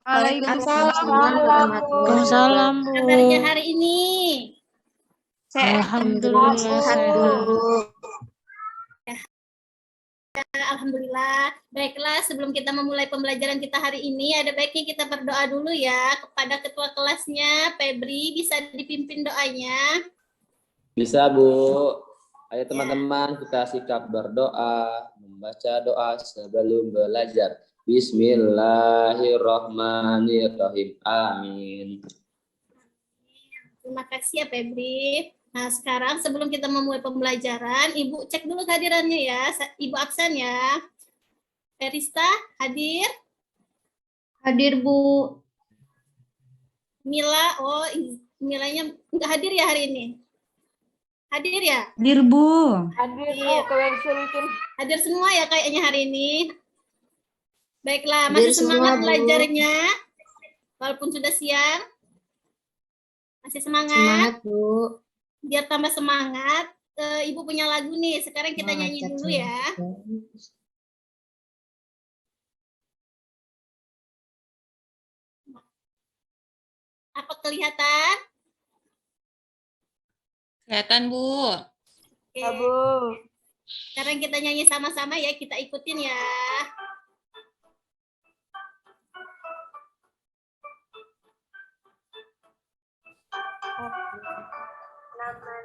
Waalaikumsalam warahmatullahi Waalaikumsalam, Bu. Kabarnya hari ini? Alhamdulillah sehat. Alhamdulillah. Baiklah, sebelum kita memulai pembelajaran kita hari ini, ada baiknya kita berdoa dulu ya kepada ketua kelasnya, Febri. Bisa dipimpin doanya? Bisa, Bu. Ayo teman-teman, kita sikap berdoa, membaca doa sebelum belajar. Bismillahirrahmanirrahim. Amin. Terima kasih ya, Febri. Nah, sekarang sebelum kita memulai pembelajaran, Ibu cek dulu kehadirannya ya. Ibu absen ya. Ferista, hadir? Hadir, Bu. Mila, oh Milanya nggak hadir ya hari ini? Hadir ya? Hadir, Bu. Hadir, Bu. Hadir semua ya kayaknya hari ini. Baiklah, Hadir masih semangat semua, Bu. belajarnya? Walaupun sudah siang? Masih semangat? Semangat, Bu. Biar tambah semangat, Ibu punya lagu nih. Sekarang kita nyanyi dulu ya. Apa kelihatan? Kelihatan, Bu. Oke. Sekarang kita nyanyi sama-sama ya. Kita ikutin ya.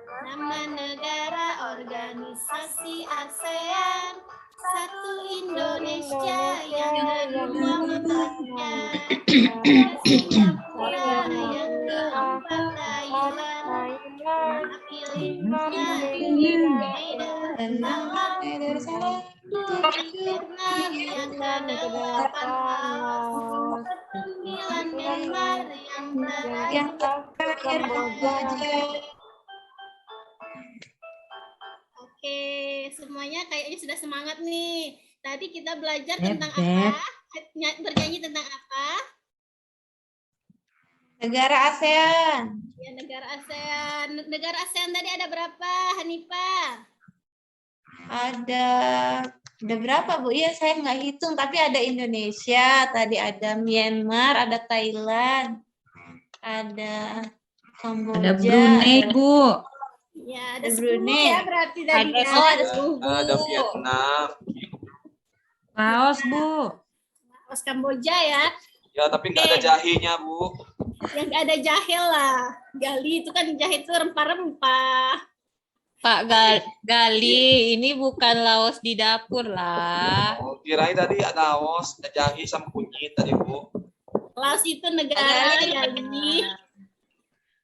Nama negara organisasi ASEAN, satu Indonesia yang kedua membaca, Singapura yang keempat Thailand, Filipina dan Vietnam yang ke-8, Myanmar yang terakhir. Oke, semuanya kayaknya sudah semangat nih. Tadi kita belajar tentang apa? Bernyanyi tentang apa? Negara ASEAN. Ya, negara ASEAN. Negara ASEAN tadi ada berapa, Hanifah? Ada berapa, Bu? Iya, saya nggak hitung, tapi ada Indonesia, tadi ada Myanmar, ada Thailand, ada Kamboja. Ada Brunei, Bu. Ya, ada 10 Brunei. ya berarti tadi. Ada 10, Bu. Ada Vietnam. Laos, Bu. Laos, Kamboja ya. Ya, tapi nggak ada jahenya, Bu. Yang nggak ada jahe lah. Gali itu kan jahe itu rempah-rempah. Pak Gali, ini bukan Laos di dapur lah. Oh, kirain tadi ada Laos, ada jahe sama kunyit tadi, Bu. Laos itu negara Gali.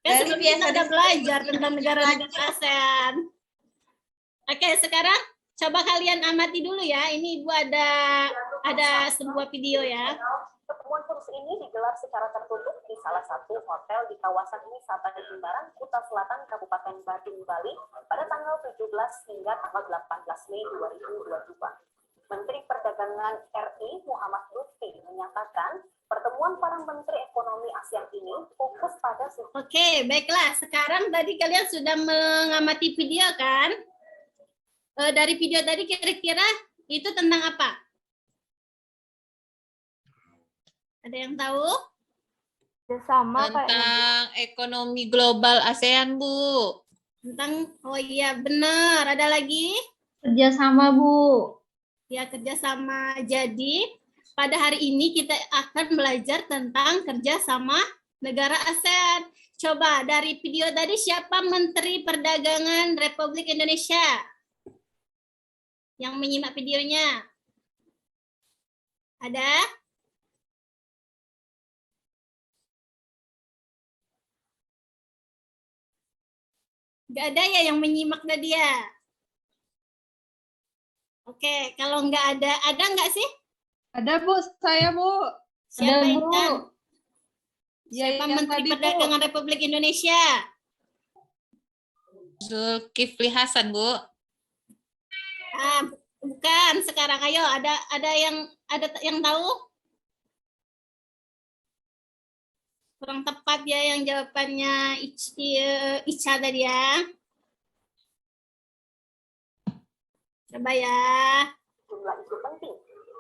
Kan sebelum biasa kita udah belajar tentang negara-negara ASEAN. Oke, sekarang coba kalian amati dulu ya. Ini Ibu ada sebuah video ya. Pertemuan khusus ini digelar secara tertutup di salah satu hotel di kawasan wisata Jimbaran, Kuta Selatan, Kabupaten Badung, Bali pada tanggal 17 hingga tanggal 18 Mei 2022. Menteri Perdagangan RI Muhammad Lutfi menyatakan pertemuan para Menteri Ekonomi ASEAN ini fokus pada... Oke, baiklah. Sekarang tadi kalian sudah mengamati video kan? Dari video tadi kira-kira itu tentang apa? Ada yang tahu? Sama Tentang ekonomi global ASEAN, Bu. Tentang, oh iya benar. Ada lagi? Kerjasama, Bu. Ya, kerjasama. Jadi, pada hari ini kita akan belajar tentang kerjasama negara ASEAN. Coba dari video tadi siapa Menteri Perdagangan Republik Indonesia? Yang menyimak videonya. Ada? Nggak ada ya yang menyimak Nadia? Oke, kalau nggak ada nggak sih? Ada, Bu, saya, Bu. Siapa Ada, yang Bu. tahu? Ya, Siapa yang Menteri tadi, Bu. Perdagangan Republik Indonesia? Zulkifli Hasan, Bu. Bukan. Sekarang ayo ada yang tahu? Kurang tepat ya yang jawabannya Ica tadi ya. Coba ya. Jumlah isu penting.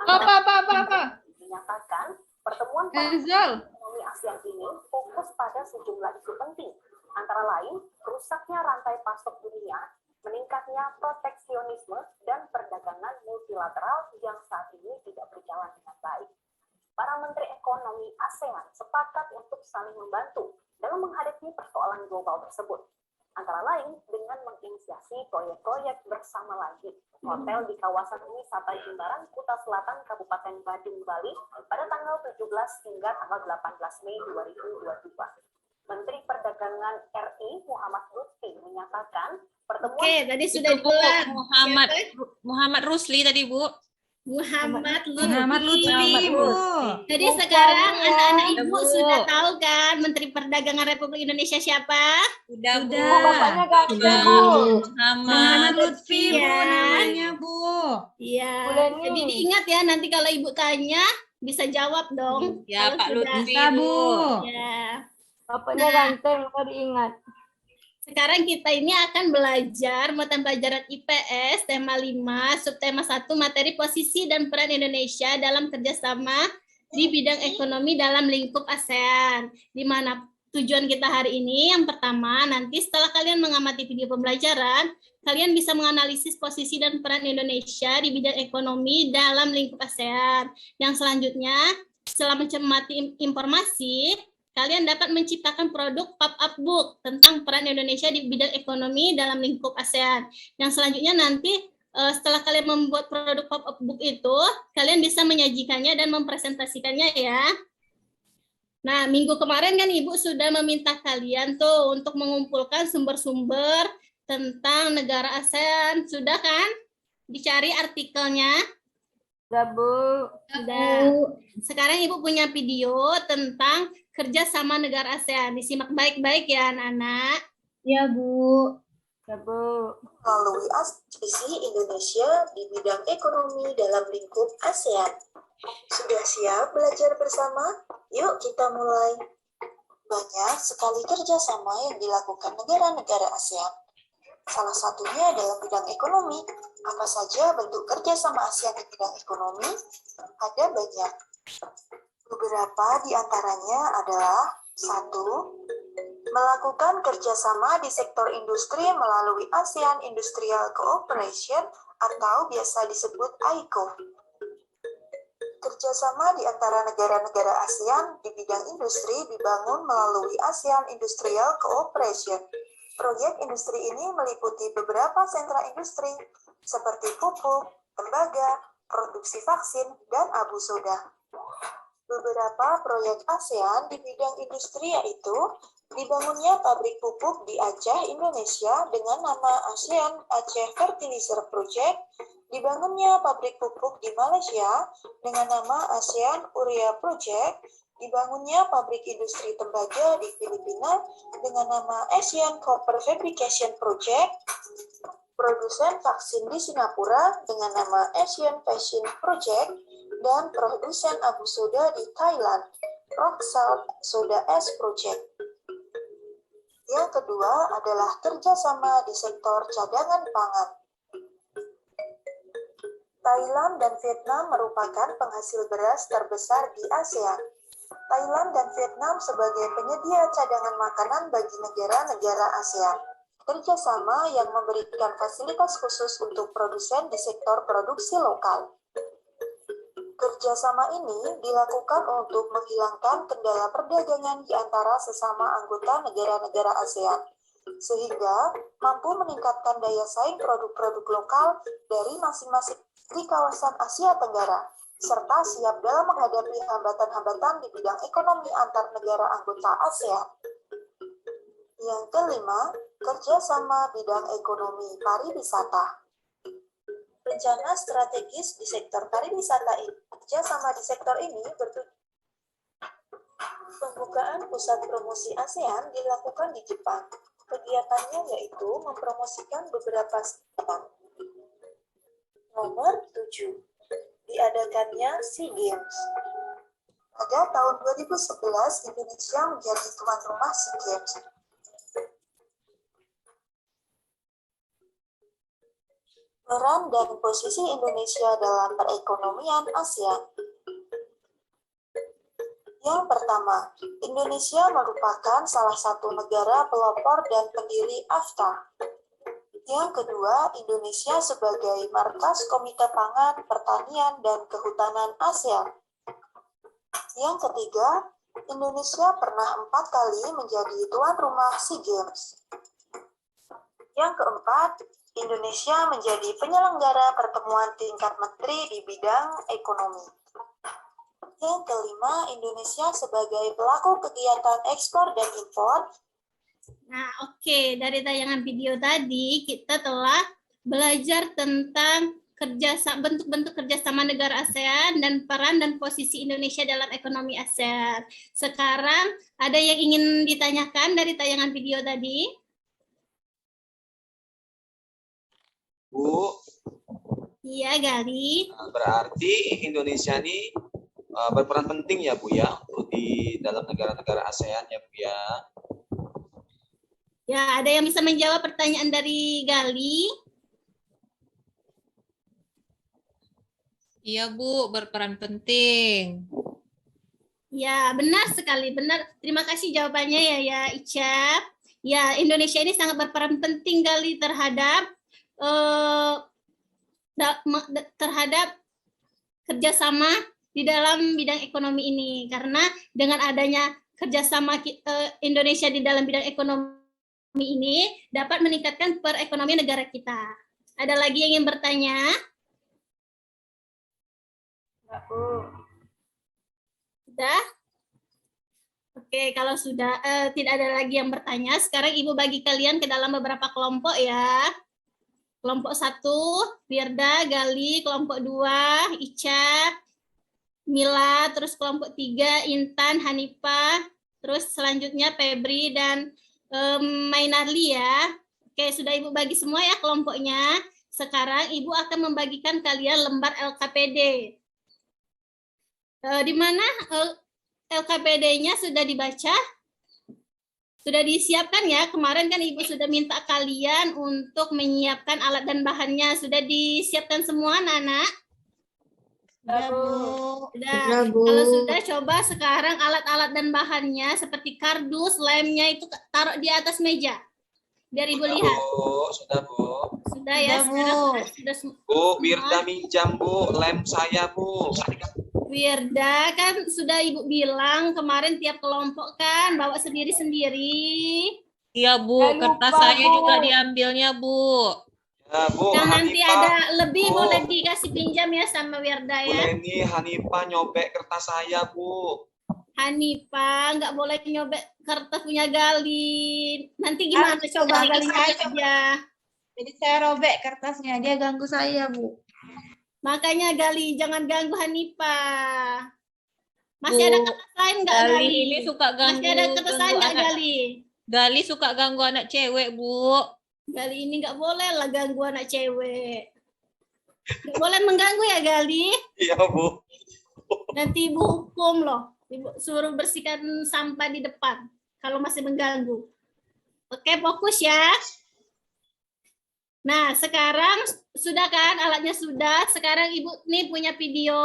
Apa? Menyatakan Pertemuan para Rizal. ekonomi ASEAN ini fokus pada sejumlah isu penting, antara lain rusaknya rantai pasok dunia, meningkatnya proteksionisme, dan perdagangan multilateral yang saat ini tidak berjalan dengan baik. Para menteri ekonomi ASEAN sepakat untuk saling membantu dalam menghadapi persoalan global tersebut, antara lain dengan menginisiasi proyek-proyek bersama lagi hotel di kawasan wisata Jimbaran, Kuta Selatan, Kabupaten Badung, Bali pada tanggal 17 hingga tanggal 18 Mei 2022. Menteri Perdagangan RI Muhammad Lutfi menyatakan pertemuan Oke, tadi sudah Itu Bu, diulang. Muhammad Rusli tadi Bu. Muhammad Muhammad Lutfi, Bu. Jadi sekarang anak-anak Ya, ibu Bu. sudah tahu kan Menteri Perdagangan Republik Indonesia siapa? Udah Bu. Bapaknya Udah Bu. Muhammad Lutfi, Bu, Ya. namanya, Bu. Iya. Buleni. Jadi diingat ya nanti kalau ibu tanya bisa jawab dong. Ya Kalau Pak sudah- Lutfi Bisa, Bu. Ya. Bapaknya ganteng, mau diingat. Sekarang kita ini akan belajar mata pelajaran IPS tema 5, subtema 1 materi posisi dan peran Indonesia dalam kerjasama di bidang ekonomi dalam lingkup ASEAN. Di mana tujuan kita hari ini yang pertama, nanti setelah kalian mengamati video pembelajaran, kalian bisa menganalisis posisi dan peran Indonesia di bidang ekonomi dalam lingkup ASEAN. Yang selanjutnya, setelah mencermati informasi, kalian dapat menciptakan produk pop-up book tentang peran Indonesia di bidang ekonomi dalam lingkup ASEAN. Yang selanjutnya nanti setelah kalian membuat produk pop-up book itu, kalian bisa menyajikannya dan mempresentasikannya ya. Nah, minggu kemarin kan Ibu sudah meminta kalian tuh untuk mengumpulkan sumber-sumber tentang negara ASEAN. Sudah kan? Dicari artikelnya. Udah, Bu. Sudah. Sekarang Ibu punya video tentang kerjasama negara ASEAN. Disimak baik-baik ya anak-anak. Ya, Bu. Ya, Bu. melalui visi Indonesia di bidang ekonomi dalam lingkup ASEAN. Sudah siap belajar bersama? Yuk kita mulai. Banyak sekali kerjasama yang dilakukan negara-negara ASEAN. Salah satunya dalam bidang ekonomi. Apa saja bentuk kerjasama ASEAN di bidang ekonomi? Ada banyak. Beberapa di antaranya adalah 1. Melakukan kerjasama di sektor industri melalui ASEAN Industrial Cooperation atau biasa disebut AICO. Kerjasama di antara negara-negara ASEAN di bidang industri dibangun melalui ASEAN Industrial Cooperation. Proyek industri ini meliputi beberapa sentra industri seperti pupuk, tembaga, produksi vaksin, dan abu soda. Beberapa proyek ASEAN di bidang industri yaitu dibangunnya pabrik pupuk di Aceh, Indonesia dengan nama ASEAN Aceh Fertilizer Project, dibangunnya pabrik pupuk di Malaysia dengan nama ASEAN Urea Project, dibangunnya pabrik industri tembaga di Filipina dengan nama ASEAN Copper Fabrication Project, produsen vaksin di Singapura dengan nama ASEAN Vaccine Project, dan produsen abu soda di Thailand, Rock Salt Soda Ash Project. Yang kedua adalah kerjasama di sektor cadangan pangan. Thailand dan Vietnam merupakan penghasil beras terbesar di ASEAN. Thailand dan Vietnam sebagai penyedia cadangan makanan bagi negara-negara ASEAN. Kerjasama yang memberikan fasilitas khusus untuk produsen di sektor produksi lokal. Kerjasama ini dilakukan untuk menghilangkan kendala perdagangan di antara sesama anggota negara-negara ASEAN, sehingga mampu meningkatkan daya saing produk-produk lokal dari masing-masing di kawasan Asia Tenggara, serta siap dalam menghadapi hambatan-hambatan di bidang ekonomi antar negara anggota ASEAN. Yang kelima, kerjasama bidang ekonomi pariwisata. Rencana strategis di sektor pariwisata ini, kerjasama di sektor ini bertujuan pembukaan pusat promosi ASEAN dilakukan di Jepang. Kegiatannya yaitu mempromosikan beberapa sektor. Nomor 7, diadakannya SEA Games. Pada tahun 2011, Indonesia menjadi tuan rumah SEA Games. Peran dan posisi Indonesia dalam perekonomian ASEAN. Yang pertama, Indonesia merupakan salah satu negara pelopor dan pendiri AFTA. Yang kedua, Indonesia sebagai markas Komite Pangan, Pertanian, dan Kehutanan ASEAN. Yang ketiga, Indonesia pernah 4 kali menjadi tuan rumah SEA Games. Yang keempat, Indonesia menjadi penyelenggara pertemuan tingkat menteri di bidang ekonomi. Yang kelima, Indonesia sebagai pelaku kegiatan ekspor dan impor. Nah, oke. Dari tayangan video tadi, kita telah belajar tentang bentuk-bentuk kerjasama negara ASEAN dan peran dan posisi Indonesia dalam ekonomi ASEAN. Sekarang, ada yang ingin ditanyakan dari tayangan video tadi? Bu, Iya, Gali. berarti Indonesia ini berperan penting ya Bu ya untuk di dalam negara-negara ASEAN ya Bu ya. Ya, ada yang bisa menjawab pertanyaan dari Gali? Iya Bu, berperan penting. Ya, benar sekali, benar. Terima kasih jawabannya ya Icap. Ya, Indonesia ini sangat berperan penting Gali terhadap kerjasama di dalam bidang ekonomi ini, karena dengan adanya kerjasama Indonesia di dalam bidang ekonomi ini dapat meningkatkan perekonomian negara kita. Ada lagi yang ingin bertanya? Enggak, Bu. Sudah? Oke, kalau sudah tidak ada lagi yang bertanya, sekarang Ibu bagi kalian ke dalam beberapa kelompok ya. Kelompok 1, Firda, Gali, kelompok 2, Ica, Mila, terus kelompok 3, Intan, Hanifa, terus selanjutnya Febri dan Mainarli ya. Oke, sudah Ibu bagi semua ya kelompoknya. Sekarang Ibu akan membagikan kalian lembar LKPD. Di mana LKPD-nya sudah dibaca? Sudah disiapkan ya, kemarin kan Ibu sudah minta kalian untuk menyiapkan alat dan bahannya. Sudah disiapkan semua anak-anak? Sudah, Bu. Sudah. Kalau sudah, coba sekarang alat-alat dan bahannya seperti kardus, lemnya itu taruh di atas meja. Biar Ibu lihat. Sudah Bu. Sudah ya, sekarang sudah Bu, Wirda minjam Bu, lem saya Bu. Wirda kan sudah Ibu bilang kemarin tiap kelompok kan bawa sendiri-sendiri. Iya Bu, Jangan kertas lupa, saya Bu. juga diambilnya Bu. Ya Bu, Yang nanti Hanifah, ada lebih Bu. boleh dikasih pinjam ya sama Wirda Bu ya. Leni, Hanifah nyobek kertas saya Bu. Hanifa nggak boleh nyobek kertas punya Gali. Nanti gimana coba nanti Gali saya aja. Jadi saya robek kertasnya, dia ganggu saya, Bu. Makanya Gali jangan ganggu Hanifa. Masih Bu, ada kertas lain nggak Gali Gali? ini suka ganggu, Masih ada kertas lain nggak Gali? Gali suka ganggu anak cewek Bu. Gali ini nggak boleh lah ganggu anak cewek. Nggak boleh mengganggu ya Gali. Iya Bu. Nanti Ibu hukum loh. Ibu suruh bersihkan sampah di depan kalau masih mengganggu. Oke, fokus ya. Nah, sekarang sudah kan alatnya sudah. Sekarang Ibu nih punya video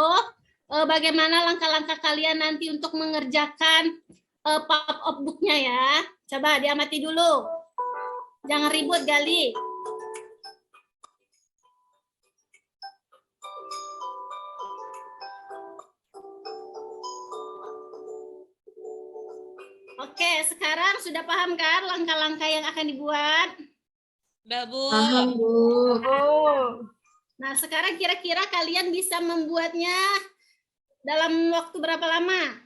bagaimana langkah-langkah kalian nanti untuk mengerjakan pop-up book-nya ya. Coba diamati dulu. Jangan ribut, Gali. Oke, sekarang sudah paham kan langkah-langkah yang akan dibuat? Udah Bu. Paham, Bu. Bu. Nah, sekarang kira-kira kalian bisa membuatnya dalam waktu berapa lama?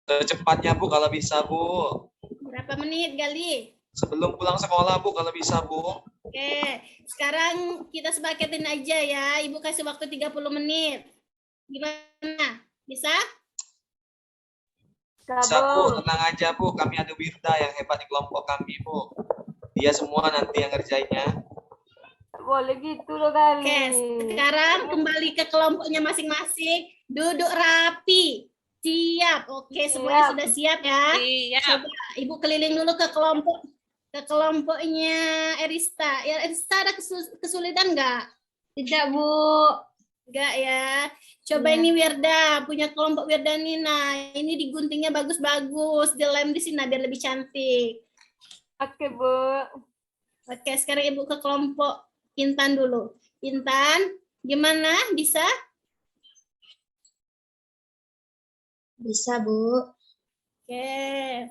Secepatnya Bu kalau bisa Bu. Berapa menit, Gali? Sebelum pulang sekolah Bu kalau bisa Bu. Oke, sekarang kita sepaketin aja ya. Ibu kasih waktu 30 menit. Gimana? Bisa? Bisa Bu, tenang aja Bu. Kami ada Wirda yang hebat di kelompok kami Bu. Dia semua nanti yang ngerjainnya. Boleh gitu loh kali. Oke, sekarang kembali ke kelompoknya masing-masing. Duduk rapi. Siap. Oke, semuanya Siap. sudah siap ya. Iya. Coba Ibu keliling dulu ke kelompoknya Erista. Ya, Erista ada kesulitan nggak? Tidak, Bu. Enggak ya. Coba Iya. ini Wirda, punya kelompok Wirda nih. Nah, ini diguntingnya bagus-bagus, dilem di sini biar lebih cantik. Oke, Bu. Oke, sekarang Ibu ke kelompok Intan dulu. Intan, gimana? Bisa? Bisa, Bu. Oke.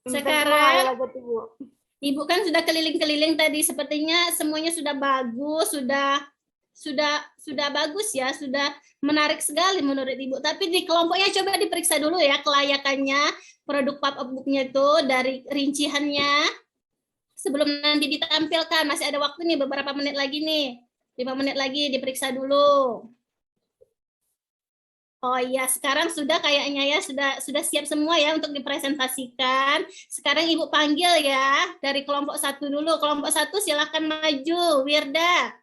Pintar Sekarang semua Bu. Ibu kan sudah keliling-keliling tadi, sepertinya semuanya sudah bagus, sudah bagus ya, sudah menarik sekali menurut Ibu. Tapi di kelompoknya coba diperiksa dulu ya kelayakannya produk pop-up book-nya itu dari rinciannya sebelum nanti ditampilkan. Masih ada waktu nih beberapa menit lagi nih. 5 menit lagi diperiksa dulu. Oh iya, sekarang sudah kayaknya ya sudah siap semua ya untuk dipresentasikan. Sekarang Ibu panggil ya dari kelompok 1 dulu. Kelompok 1 silakan maju, Wirda.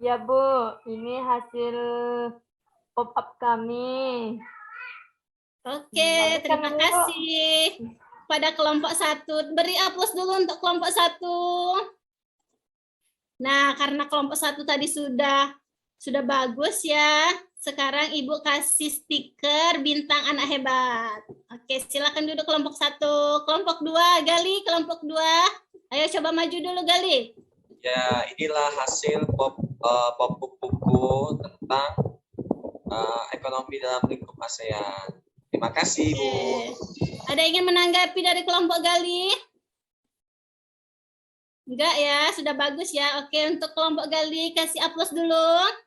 Ya, Bu. Ini hasil pop-up kami. Oke, terima kasih pada kelompok 1. Beri aplaus dulu untuk kelompok 1. Nah, karena kelompok 1 tadi sudah bagus ya. Sekarang Ibu kasih stiker bintang anak hebat. Oke, silakan duduk kelompok 1. Kelompok 2, Gali, kelompok 2. Ayo coba maju dulu, Gali. Ya, inilah hasil pop-up buku tentang ekonomi dalam lingkup ASEAN. Terima kasih, Bu. Ada yang ingin menanggapi dari kelompok Gali? Enggak ya, sudah bagus ya. Oke, untuk kelompok Gali kasih aplaus dulu.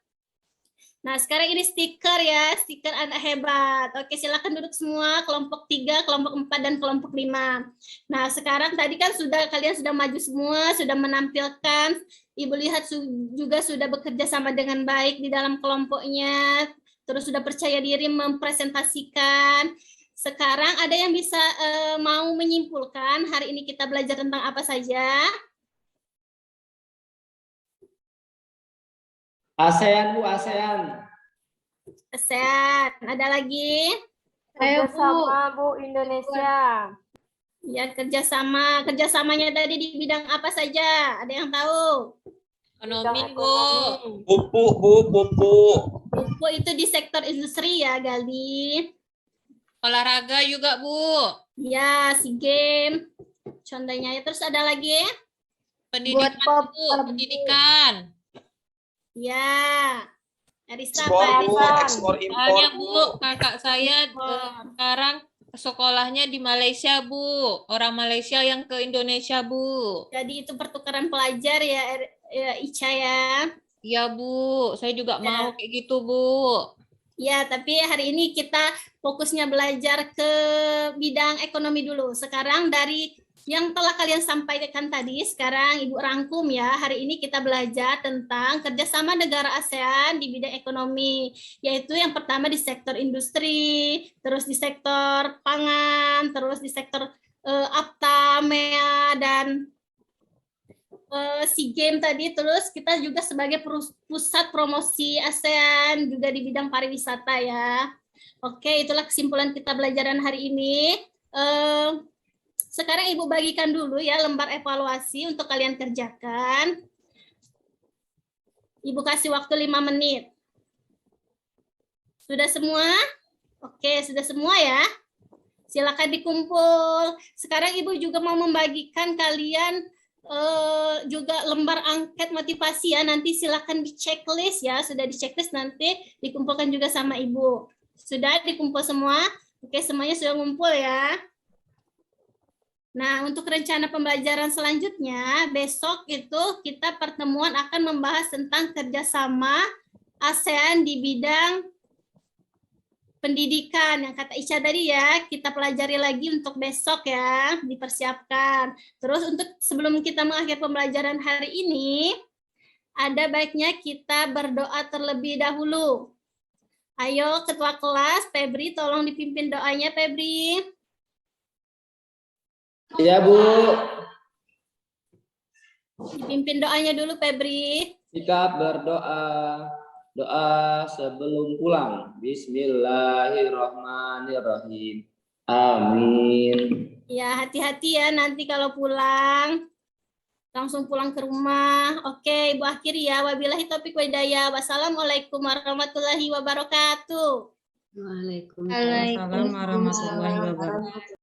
Nah, sekarang ini stiker ya, stiker anak hebat. Oke, silakan duduk semua, kelompok 3, kelompok 4, dan kelompok 5. Nah, sekarang tadi kan kalian sudah maju semua, sudah menampilkan. Ibu lihat juga sudah bekerja sama dengan baik di dalam kelompoknya, terus sudah percaya diri mempresentasikan. Sekarang ada yang bisa mau menyimpulkan hari ini kita belajar tentang apa saja? ASEAN, Bu, ASEAN. ASEAN. Ada lagi? Kerjasama, Bu, Indonesia. Ya, kerjasama. Kerjasamanya tadi di bidang apa saja? Ada yang tahu? Ekonomi, Bu. Pupuk, Bu, pupuk. Pupuk itu di sektor industri ya, Gali. Olahraga juga, Bu. Ya, SEA Games. Contohnya. Terus ada lagi? Pendidikan, Bu. Pendidikan. Ya. Arista Ekspor, apa? Bu, Arista? ekspor impor, Soalnya, Bu. Bu, kakak saya sekarang sekolahnya di Malaysia, Bu. Orang Malaysia yang ke Indonesia, Bu. Jadi itu pertukaran pelajar ya, Ica ya. Iya, Bu. Saya juga Ya. mau kayak gitu, Bu. Ya, tapi hari ini kita fokusnya belajar ke bidang ekonomi dulu. Sekarang dari yang telah kalian sampaikan tadi, sekarang Ibu rangkum ya. Hari ini kita belajar tentang kerjasama negara ASEAN di bidang ekonomi, yaitu yang pertama di sektor industri, terus di sektor pangan, terus di sektor APTA, MEA, dan SEA Games tadi. Terus kita juga sebagai pusat promosi ASEAN juga di bidang pariwisata ya. Oke, itulah kesimpulan kita belajaran hari ini. Sekarang Ibu bagikan dulu ya lembar evaluasi untuk kalian kerjakan. Ibu kasih waktu 5 menit. Sudah semua? Oke, sudah semua ya. Silakan dikumpul. Sekarang Ibu juga mau membagikan kalian juga lembar angket motivasi ya. Nanti silakan di checklist ya. Sudah di checklist, nanti dikumpulkan juga sama Ibu. Sudah dikumpul semua? Oke, semuanya sudah ngumpul ya. Nah, untuk rencana pembelajaran selanjutnya, besok itu kita pertemuan akan membahas tentang kerjasama ASEAN di bidang pendidikan. Yang kata Ica tadi ya, kita pelajari lagi untuk besok ya, dipersiapkan. Terus untuk sebelum kita mengakhiri pembelajaran hari ini, ada baiknya kita berdoa terlebih dahulu. Ayo, Ketua Kelas, Febri, tolong dipimpin doanya, Febri. Iya, Bu. Dipimpin doanya dulu, Febri. Sikap berdoa. Doa sebelum pulang. Bismillahirrahmanirrahim. Amin. Ya, hati-hati ya nanti kalau pulang. langsung pulang ke rumah. Oke, Ibu akhiri ya. Wabillahi taufiq wa hidayah. Wassalamualaikum warahmatullahi wabarakatuh. Waalaikumsalam warahmatullahi wabarakatuh.